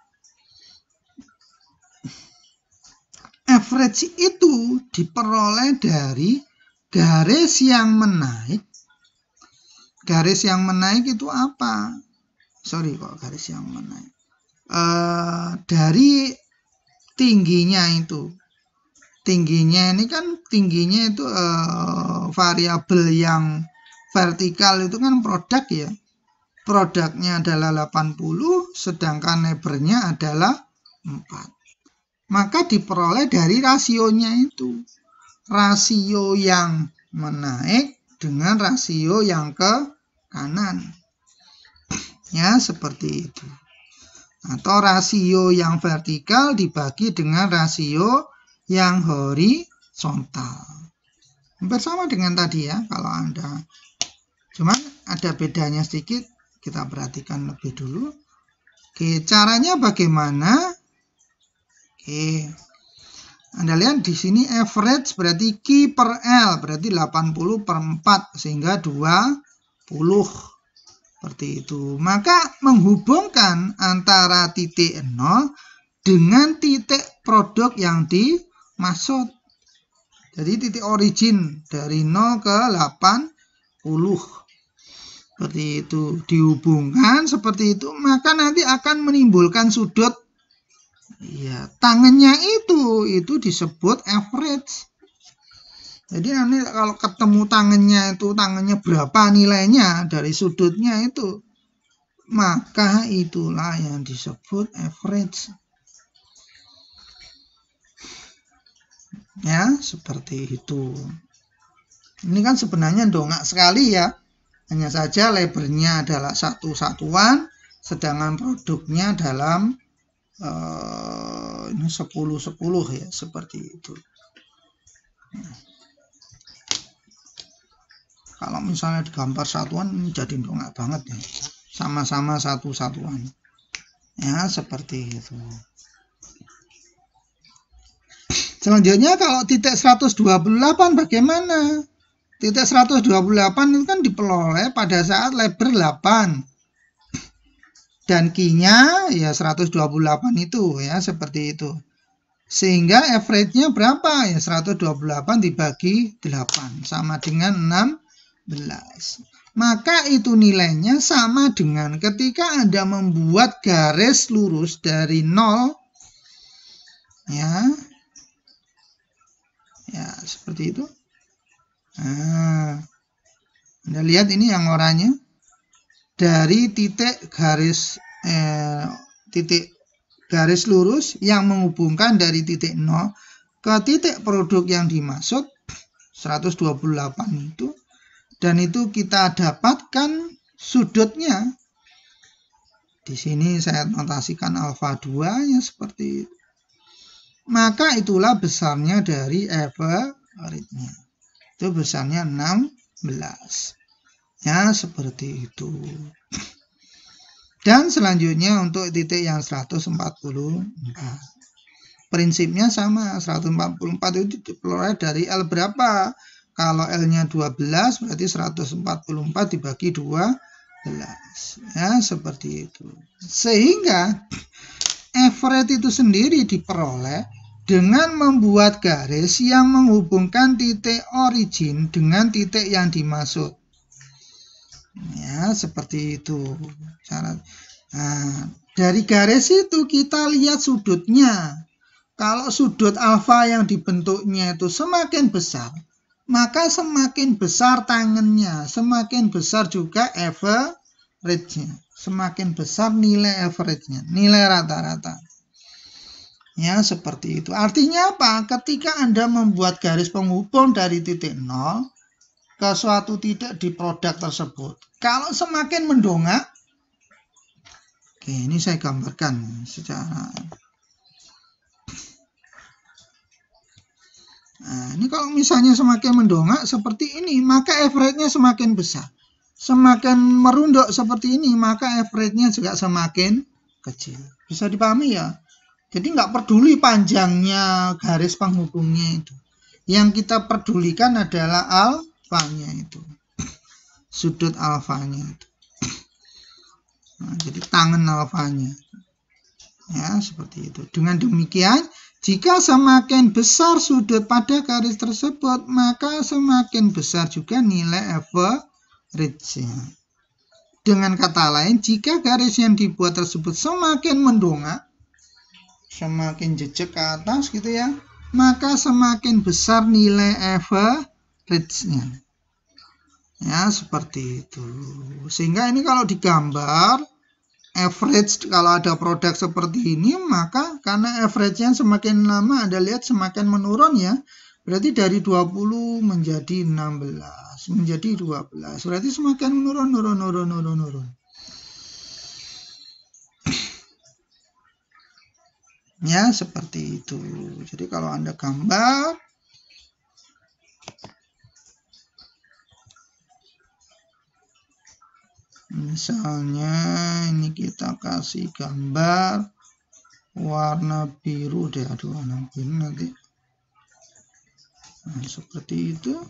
Average itu diperoleh dari garis yang menaik. Garis yang menaik itu apa? Sorry kok garis yang menaik. Dari tingginya itu. Tingginya ini kan tingginya itu variabel yang vertikal itu kan produk ya. Produknya adalah 80, sedangkan neighbornya adalah 4. Maka diperoleh dari rasionya itu. Rasio yang menaik dengan rasio yang ke kanan. Ya, seperti itu. Atau rasio yang vertikal dibagi dengan rasio yang horizontal. Hampir sama dengan tadi ya, kalau Anda. Cuman ada bedanya sedikit, kita perhatikan lebih dulu. Oke, caranya bagaimana? Oke. Anda lihat di sini average berarti Q per L berarti 80 per 4 sehingga 20. Seperti itu. Maka menghubungkan antara titik 0 dengan titik produk yang dimaksud. Jadi titik origin dari 0 ke 80. Seperti itu. Dihubungkan seperti itu, maka nanti akan menimbulkan sudut. Ya, tangannya itu disebut average. Jadi nanti kalau ketemu tangannya berapa nilainya dari sudutnya itu, maka itulah yang disebut average. Ya, seperti itu. Ini kan sebenarnya dongak sekali ya. Hanya saja labelnya adalah satu satuan, sedangkan produknya dalam ini 10-10 ya, seperti itu. Kalau misalnya digambar satuan ini jadi dongak banget ya. Sama-sama satu satuan. Ya, seperti itu. Selanjutnya kalau titik 128 bagaimana? Titik 128 itu kan diperoleh pada saat label 8. Dan Q-nya ya 128 itu ya, seperti itu. Sehingga average-nya berapa? Ya 128 dibagi 8 sama dengan 16. Maka itu nilainya sama dengan ketika Anda membuat garis lurus dari 0 ya. Ya, seperti itu. Nah, Anda lihat ini yang oranye. Dari titik garis lurus yang menghubungkan dari titik 0 ke titik produk yang dimaksud 128 itu, dan itu kita dapatkan sudutnya. Di sini saya notasikan alfa 2 ya, seperti itu. Maka itulah besarnya dari average-nya. Itu besarnya 16. Ya, seperti itu. Dan selanjutnya untuk titik yang 144. Prinsipnya sama, 144 itu diperoleh dari L berapa? Kalau L-nya 12 berarti 144 dibagi 12. Ya, seperti itu. Sehingga average itu sendiri diperoleh dengan membuat garis yang menghubungkan titik origin dengan titik yang dimaksud. Ya, seperti itu. Nah, dari garis itu kita lihat sudutnya. Kalau sudut alfa yang dibentuknya itu semakin besar, maka semakin besar tangannya, semakin besar juga average-nya. Semakin besar nilai average-nya, nilai rata-rata. Ya, seperti itu. Artinya apa? Ketika Anda membuat garis penghubung dari titik 0 ke suatu titik di produk tersebut, kalau semakin mendongak, oke, ini saya gambarkan secara. Nah, ini kalau misalnya semakin mendongak seperti ini, maka average-nya semakin besar. Semakin merunduk seperti ini, maka average-nya juga semakin kecil. Bisa dipahami ya? Jadi nggak peduli panjangnya garis penghubungnya itu. Yang kita pedulikan adalah alfanya itu. Sudut alfanya itu. Nah, jadi tangan alfanya. Ya, seperti itu. Dengan demikian, jika semakin besar sudut pada garis tersebut, maka semakin besar juga nilai average-nya. Dengan kata lain, jika garis yang dibuat tersebut semakin mendongak, semakin jejak ke atas gitu ya, maka semakin besar nilai average-nya. Ya, seperti itu. Sehingga ini kalau digambar, average kalau ada produk seperti ini, maka karena average-nya semakin lama Anda lihat semakin menurun ya, berarti dari 20 menjadi 16. menjadi 12. Berarti semakin menurun. Ya, seperti itu. Jadi kalau Anda gambar, misalnya ini kita kasih gambar warna biru deh, warna biru nanti. Nah, seperti itu.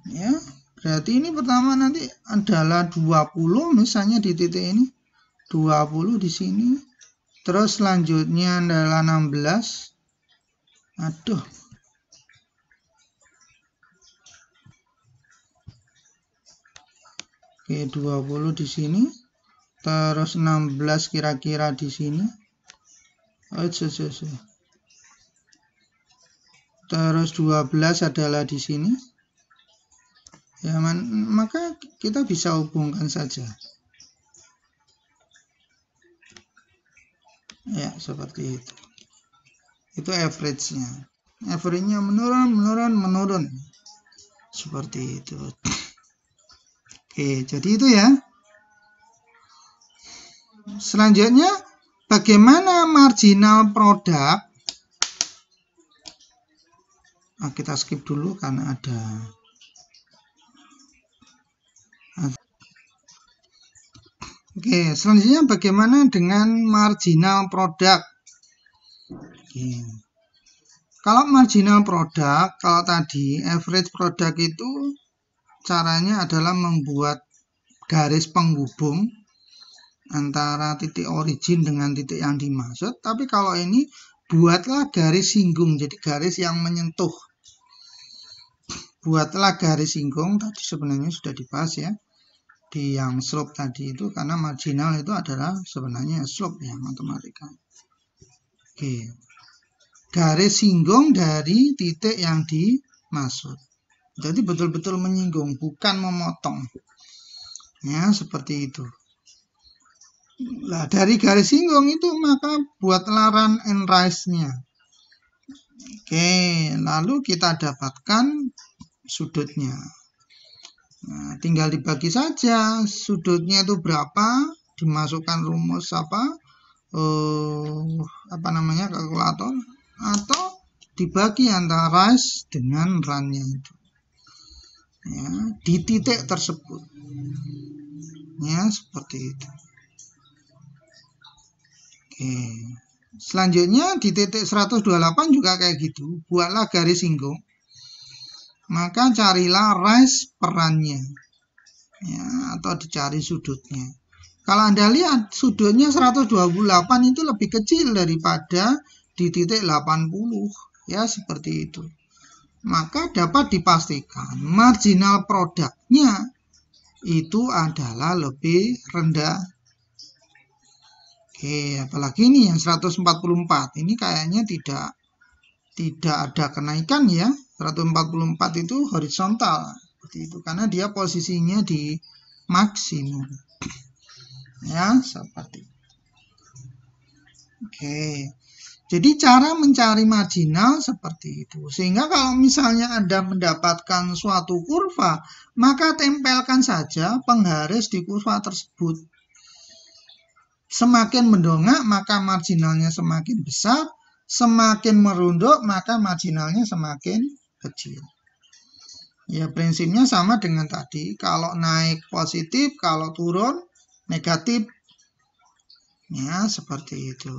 Ya, berarti ini pertama nanti adalah 20 misalnya di titik ini. 20 di sini. Terus selanjutnya adalah 16. Aduh. Oke, 20 di sini. Terus 16 kira-kira di sini. Terus 12 adalah di sini. Ya, maka kita bisa hubungkan saja. Ya, seperti itu. Itu average-nya. Average-nya menurun. Seperti itu. Oke, jadi itu ya. Selanjutnya, bagaimana marginal produk? Nah, kita skip dulu karena ada. Oke, selanjutnya bagaimana dengan marginal produk? Oke. Kalau marginal produk, kalau tadi average produk itu caranya adalah membuat garis penghubung antara titik origin dengan titik yang dimaksud. Tapi kalau ini buatlah garis singgung, jadi garis yang menyentuh. Buatlah garis singgung, tadi sebenarnya sudah dibahas ya di yang slope tadi itu, karena marginal itu adalah sebenarnya slope ya matematika. Oke. Garis singgung dari titik yang dimaksud. Jadi betul-betul menyinggung, bukan memotong. Ya, seperti itu. Nah, dari garis singgung itu maka buatlah run and rise-nya. Oke, lalu kita dapatkan sudutnya. Nah, tinggal dibagi saja sudutnya itu berapa, dimasukkan rumus kalkulator, atau dibagi antara rise dengan run-nya itu. Ya, di titik tersebut. Ya, seperti itu. Oke. Selanjutnya di titik 128 juga kayak gitu. Buatlah garis singgung. Maka carilah rise perannya. Ya, atau dicari sudutnya. Kalau Anda lihat sudutnya 128 itu lebih kecil daripada di titik 80. Ya, seperti itu. Maka dapat dipastikan marginal produknya itu adalah lebih rendah. Oke, apalagi ini yang 144. Ini kayaknya tidak ada kenaikan ya. 144 itu horizontal seperti itu karena dia posisinya di maksimum. Ya, seperti itu. Oke. Jadi cara mencari marginal seperti itu. Sehingga kalau misalnya Anda mendapatkan suatu kurva, maka tempelkan saja penggaris di kurva tersebut. Semakin mendongak, maka marginalnya semakin besar. Semakin merunduk, maka marginalnya semakin kecil. Ya, prinsipnya sama dengan tadi. Kalau naik positif, kalau turun negatif. Ya, seperti itu.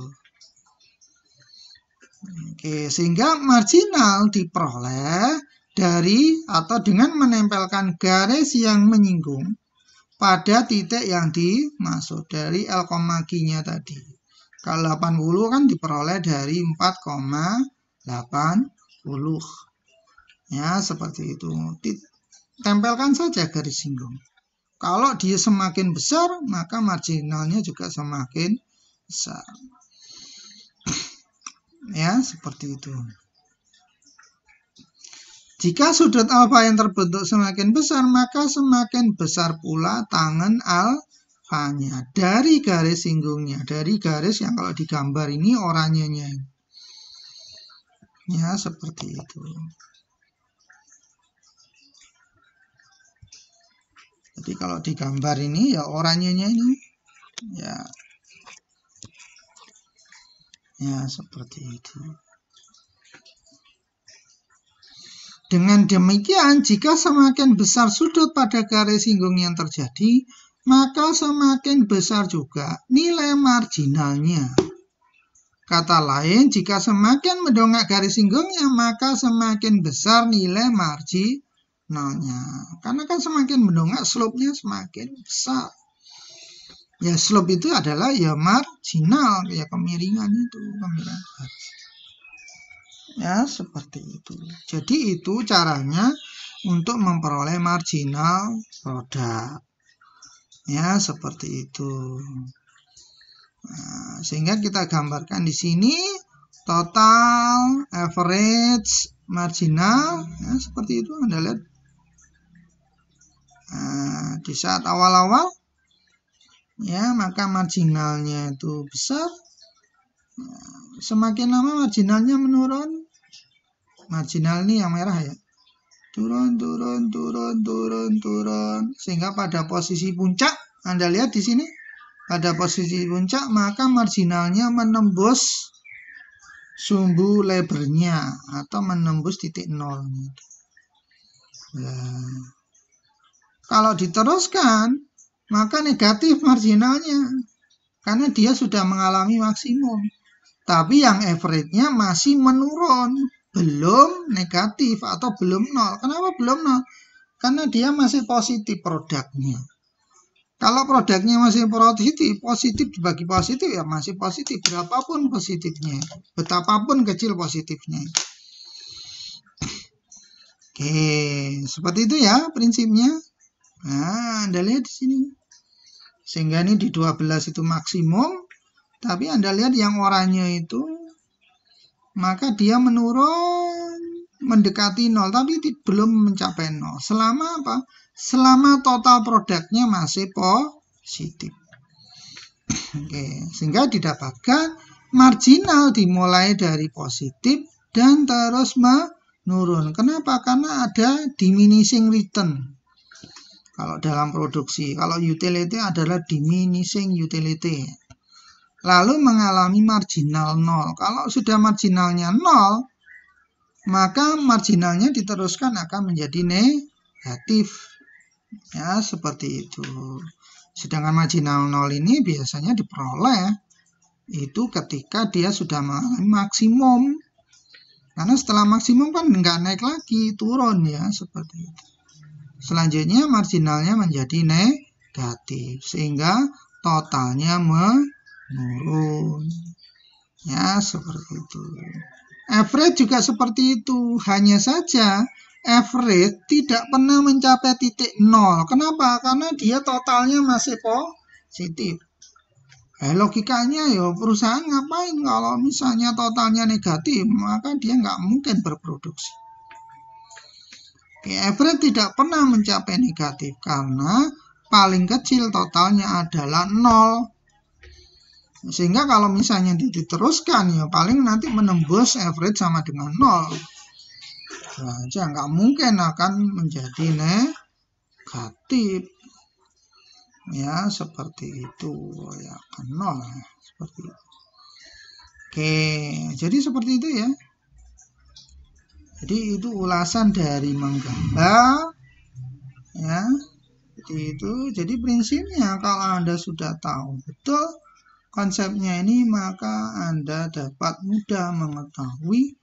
Oke, sehingga marginal diperoleh dari atau dengan menempelkan garis yang menyinggung pada titik yang dimaksud dari L, G-nya tadi. Kalau 80 kan diperoleh dari 4,80. Ya, seperti itu. Tempelkan saja garis singgung. Kalau dia semakin besar, maka marginalnya juga semakin besar. Ya, seperti itu. Jika sudut alfa yang terbentuk semakin besar, maka semakin besar pula tangen alfa. alfanya dari garis singgungnya, dari garis yang kalau digambar ini oranyenya. Ya, seperti itu. Jadi kalau digambar ini ya oranyenya ini. Ya, seperti itu. Dengan demikian, jika semakin besar sudut pada garis singgung yang terjadi, maka semakin besar juga nilai marginalnya. Kata lain, jika semakin mendongak garis singgungnya, maka semakin besar nilai marginalnya. Karena kan semakin mendongak, slope-nya semakin besar. Ya, slope itu adalah ya marginal, ya kemiringan itu, kemiringan. Ya, seperti itu. Jadi itu caranya untuk memperoleh marginal produk. Ya, seperti itu. Nah, sehingga kita gambarkan di sini total, average, marginal, ya, seperti itu. Anda lihat. Nah, di saat awal-awal, ya, maka marginalnya itu besar. Semakin lama marginalnya menurun. Marginal ini yang merah ya. Turun, turun, turun, turun, turun. Sehingga pada posisi puncak, Anda lihat di sini. Pada posisi puncak, maka marginalnya menembus sumbu lebarnya atau menembus titik nol. Nah, kalau diteruskan, maka negatif marginalnya karena dia sudah mengalami maksimum. Tapi yang average-nya masih menurun, belum negatif atau belum nol. Kenapa belum nol? Karena dia masih positif produknya. Kalau produknya masih positif dibagi positif ya masih positif, berapapun positifnya, betapapun kecil positifnya. Oke, seperti itu ya prinsipnya. Nah, Anda lihat di sini. Sehingga ini di 12 itu maksimum, tapi Anda lihat yang oranye itu, maka dia menurun mendekati 0, tapi belum mencapai 0. Selama apa? Selama total produknya masih positif. Oke, sehingga didapatkan marginal dimulai dari positif dan terus menurun. Kenapa? Karena ada diminishing return. Kalau dalam produksi, kalau utility adalah diminishing utility. Lalu mengalami marginal 0. Kalau sudah marginalnya 0, maka marginalnya diteruskan akan menjadi negatif. Ya, seperti itu. Sedangkan marginal 0 ini biasanya diperoleh itu ketika dia sudah mengalami maksimum. Karena setelah maksimum kan nggak naik lagi, turun ya, seperti itu. Selanjutnya marginalnya menjadi negatif, sehingga totalnya menurun. Ya, seperti itu. Average juga seperti itu, hanya saja average tidak pernah mencapai titik nol. Kenapa? Karena dia totalnya masih positif. Logikanya ya perusahaan ngapain kalau misalnya totalnya negatif, maka dia nggak mungkin berproduksi. Average tidak pernah mencapai negatif karena paling kecil totalnya adalah 0. Sehingga kalau misalnya diteruskan ya paling nanti menembus average sama dengan 0. Saja nggak mungkin akan menjadi negatif. Ya, seperti itu ya, kan 0 seperti itu. Oke, jadi seperti itu ya. Jadi itu ulasan dari menggambar ya. Seperti itu. Jadi prinsipnya kalau Anda sudah tahu betul konsepnya ini, maka Anda dapat mudah mengetahui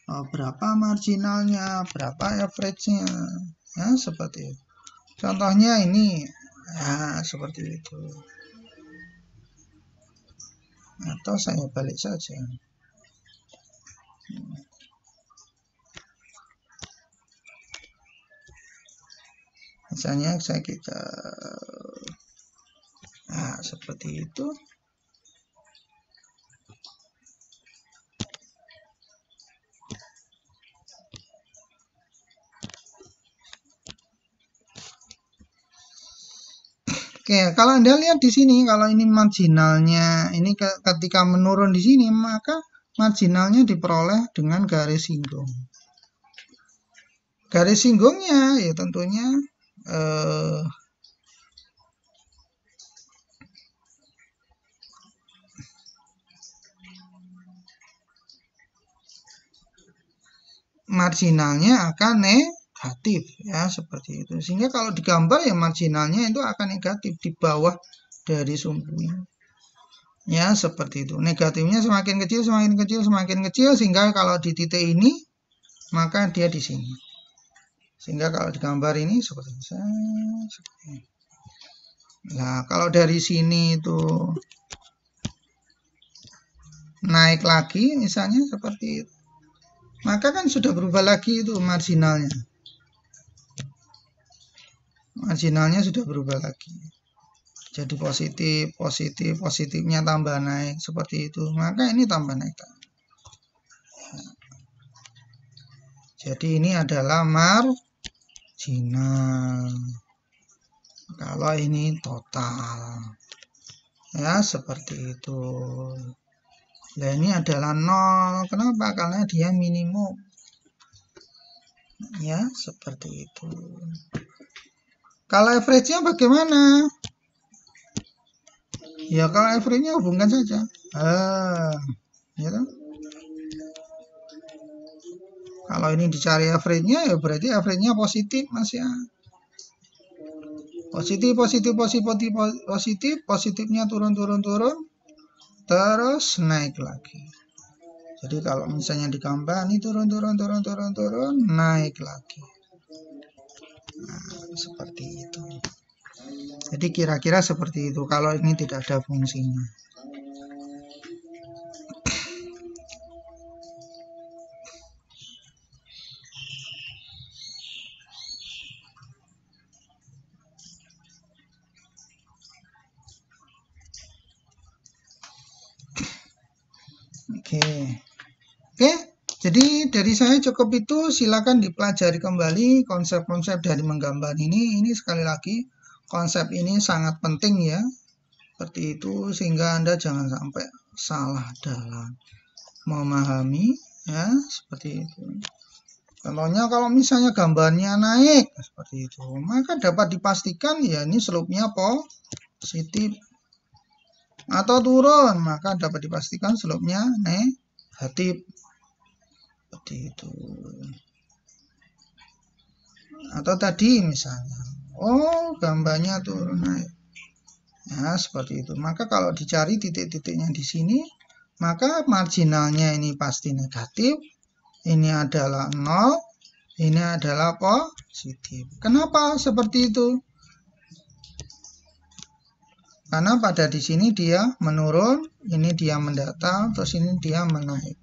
berapa marginalnya, berapa average-nya, ya seperti itu. Contohnya ini, ya seperti itu. Atau saya balik saja. Misalnya kita, nah seperti itu. Oke, kalau Anda lihat di sini, kalau ini marginalnya, ini ketika menurun di sini, maka marginalnya diperoleh dengan garis singgung. Garis singgungnya ya tentunya marginalnya akan negatif ya, seperti itu. Sehingga kalau digambar ya marginalnya itu akan negatif di bawah dari sumbu ini. Ya, seperti itu. Negatifnya semakin kecil, semakin kecil, semakin kecil, sehingga kalau di titik ini maka dia di sini. Sehingga kalau digambar ini seperti ini. Nah, kalau dari sini itu naik lagi misalnya seperti itu, maka kan sudah berubah lagi itu marginalnya. Marginalnya sudah berubah lagi. Jadi positif, positif, positifnya tambah naik seperti itu. Maka ini tambah naik. Jadi ini adalah marginal. Kalau ini total. Ya, seperti itu. Nah, ini adalah 0. Kenapa? Karena dia minimum. Ya, seperti itu. Kalau average-nya bagaimana? Ya, kalau average-nya hubungkan saja. Ya kan? Kalau ini dicari average-nya, ya berarti average-nya positif, Mas ya. Positif, positif, positif, positif, positifnya turun, turun, turun, terus naik lagi. Jadi kalau misalnya digambar ini turun, turun, turun, turun, turun, naik lagi. Nah, seperti itu. Jadi kira-kira seperti itu kalau ini tidak ada fungsinya. Oke, jadi dari saya cukup itu. Silakan dipelajari kembali konsep-konsep dari menggambar ini. Ini sekali lagi konsep ini sangat penting ya, seperti itu, sehingga Anda jangan sampai salah dalam memahami ya, seperti itu. Contohnya kalau misalnya gambarnya naik seperti itu, maka dapat dipastikan ya ini slope-nya positif. Atau turun, maka dapat dipastikan slope-nya negatif. Seperti itu. Atau tadi misalnya, gambarnya turun naik. Ya, seperti itu. Maka kalau dicari titik-titiknya di sini, maka marginalnya ini pasti negatif. Ini adalah 0, ini adalah positif. Kenapa seperti itu? Karena pada di sini dia menurun, ini dia mendatar, terus ini dia menaik.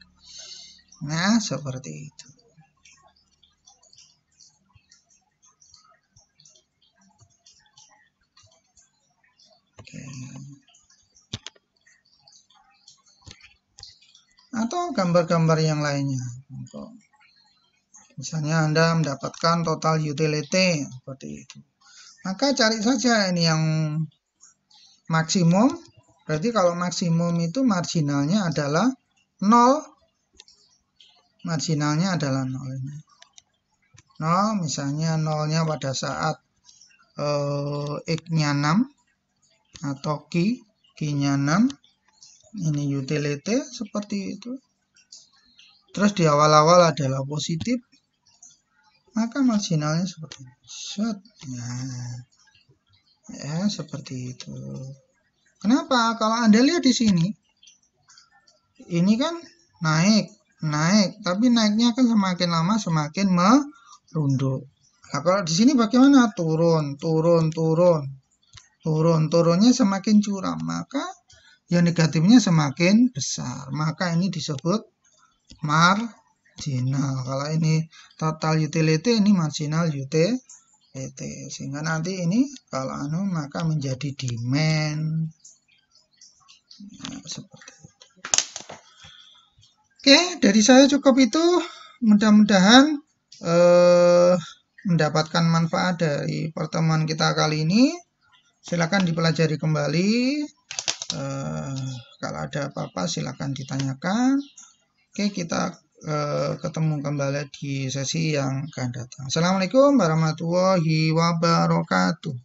Nah, seperti itu. Oke. Atau gambar-gambar yang lainnya. Misalnya Anda mendapatkan total utility seperti itu. Maka cari saja ini yang maksimum. Berarti kalau maksimum itu marginalnya adalah 0. Marginalnya adalah 0 ini. 0 misalnya 0-nya pada saat X-nya 6 atau Q-nya 6. Ini utility seperti itu. Terus di awal-awal adalah positif, maka marginalnya seperti ini. Ya, seperti itu. Kenapa? Kalau Anda lihat di sini, ini kan naik, tapi naiknya kan semakin lama semakin merunduk. Nah, kalau di sini bagaimana? Turunnya semakin curam, maka yang negatifnya semakin besar. Maka ini disebut marginal. Kalau ini total utility, ini marginal utility. Sehingga nanti ini kalau maka menjadi demand. Nah, seperti itu. Oke, dari saya cukup itu. Mudah-mudahan mendapatkan manfaat dari pertemuan kita kali ini. silakan dipelajari kembali. Kalau ada apa-apa silakan ditanyakan. Oke, kita ketemu kembali di sesi yang akan datang. Assalamualaikum warahmatullahi wabarakatuh.